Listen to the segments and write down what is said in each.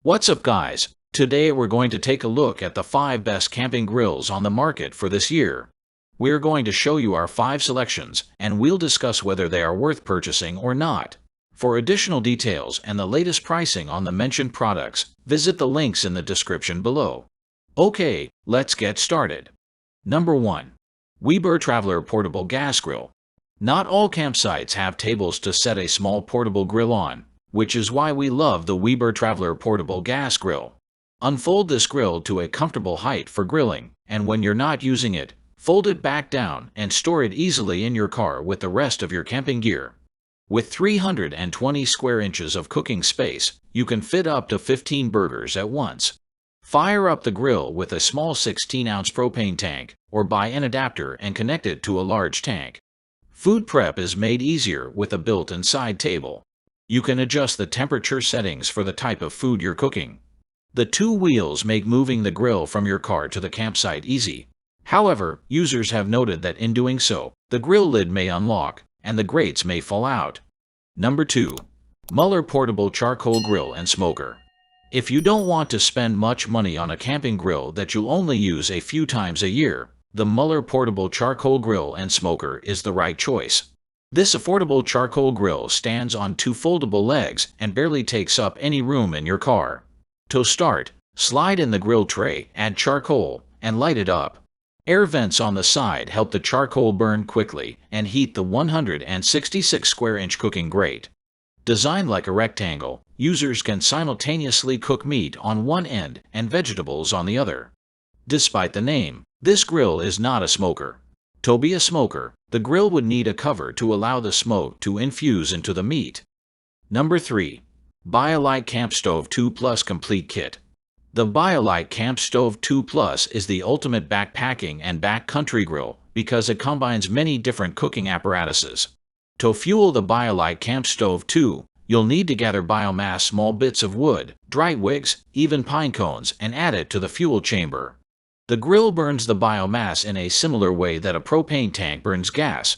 What's up, guys? Today we're going to take a look at the 5 best camping grills on the market for this year. We're going to show you our 5 selections, and we'll discuss whether they are worth purchasing or not. For additional details and the latest pricing on the mentioned products, visit the links in the description below. Okay, let's get started. Number 1. Weber Traveler Portable Gas Grill. Not all campsites have tables to set a small portable grill on, which is why we love the Weber Traveler Portable Gas Grill. Unfold this grill to a comfortable height for grilling, and when you're not using it, fold it back down and store it easily in your car with the rest of your camping gear. With 320 square inches of cooking space, you can fit up to 15 burgers at once. Fire up the grill with a small 16-ounce propane tank, or buy an adapter and connect it to a large tank. Food prep is made easier with a built-in side table. You can adjust the temperature settings for the type of food you're cooking. The 2 wheels make moving the grill from your car to the campsite easy. However, users have noted that in doing so, the grill lid may unlock, and the grates may fall out. Number 2. Mueller Portable Charcoal Grill and Smoker. If you don't want to spend much money on a camping grill that you'll only use a few times a year, the Mueller Portable Charcoal Grill and Smoker is the right choice. This affordable charcoal grill stands on 2 foldable legs and barely takes up any room in your car. To start, slide in the grill tray, add charcoal, and light it up. Air vents on the side help the charcoal burn quickly and heat the 166 square inch cooking grate. Designed like a rectangle, users can simultaneously cook meat on one end and vegetables on the other. Despite the name, this grill is not a smoker. To be a smoker, the grill would need a cover to allow the smoke to infuse into the meat. Number 3. BioLite Camp Stove 2 Plus Complete Kit. The BioLite Camp Stove 2 Plus is the ultimate backpacking and backcountry grill because it combines many different cooking apparatuses. To fuel the BioLite Camp Stove 2, you'll need to gather biomass, small bits of wood, dry twigs, even pine cones, and add it to the fuel chamber. The grill burns the biomass in a similar way that a propane tank burns gas.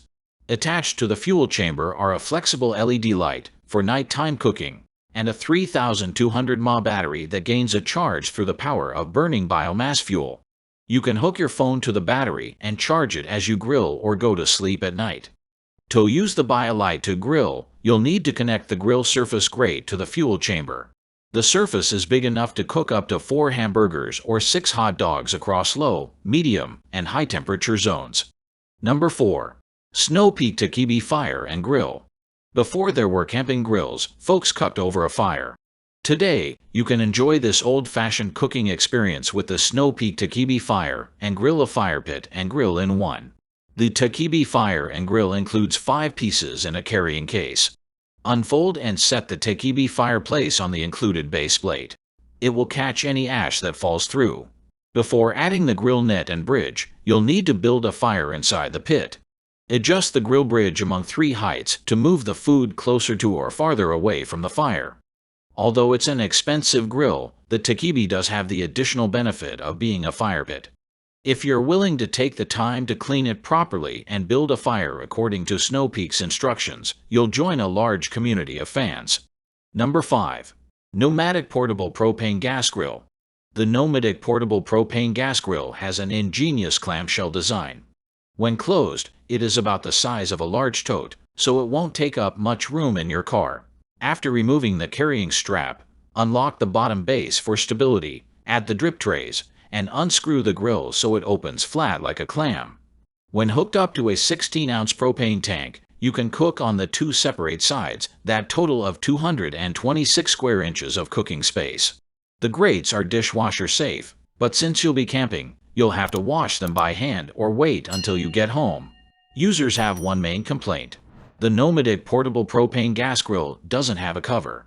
Attached to the fuel chamber are a flexible LED light for nighttime cooking and a 3200 mAh battery that gains a charge through the power of burning biomass fuel. You can hook your phone to the battery and charge it as you grill or go to sleep at night. To use the BioLite to grill, you'll need to connect the grill surface grate to the fuel chamber. The surface is big enough to cook up to 4 hamburgers or 6 hot dogs across low, medium, and high temperature zones. Number 4. Snow Peak Takibi Fire and Grill. Before there were camping grills, folks cooked over a fire. Today, you can enjoy this old-fashioned cooking experience with the Snow Peak Takibi Fire and Grill, a fire pit and grill in one. The Takibi Fire and Grill includes 5 pieces in a carrying case. Unfold and set the Takibi fireplace on the included base plate. It will catch any ash that falls through. Before adding the grill net and bridge, you'll need to build a fire inside the pit. Adjust the grill bridge among 3 heights to move the food closer to or farther away from the fire. Although it's an expensive grill, the Takibi does have the additional benefit of being a fire pit. If you're willing to take the time to clean it properly and build a fire according to Snow Peak's instructions, you'll join a large community of fans. Number 5. Nomadic Portable Propane Gas Grill. The Nomadic Portable Propane Gas Grill has an ingenious clamshell design. When closed, it is about the size of a large tote, so it won't take up much room in your car. After removing the carrying strap, unlock the bottom base for stability, add the drip trays, and unscrew the grill so it opens flat like a clam. When hooked up to a 16-ounce propane tank, you can cook on the 2 separate sides, that total of 226 square inches of cooking space. The grates are dishwasher safe, but since you'll be camping, you'll have to wash them by hand or wait until you get home. Users have one main complaint. The Nomadic Portable Propane Gas Grill doesn't have a cover.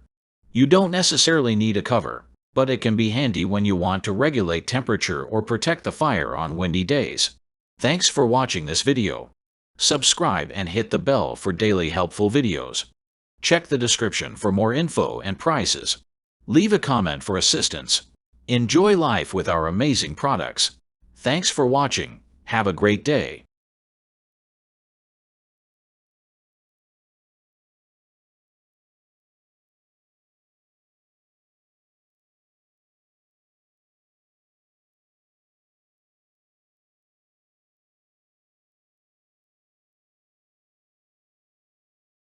You don't necessarily need a cover, but it can be handy when you want to regulate temperature or protect the fire on windy days. Thanks for watching this video. Subscribe and hit the bell for daily helpful videos. Check the description for more info and prices. Leave a comment for assistance. Enjoy life with our amazing products. Thanks for watching. Have a great day.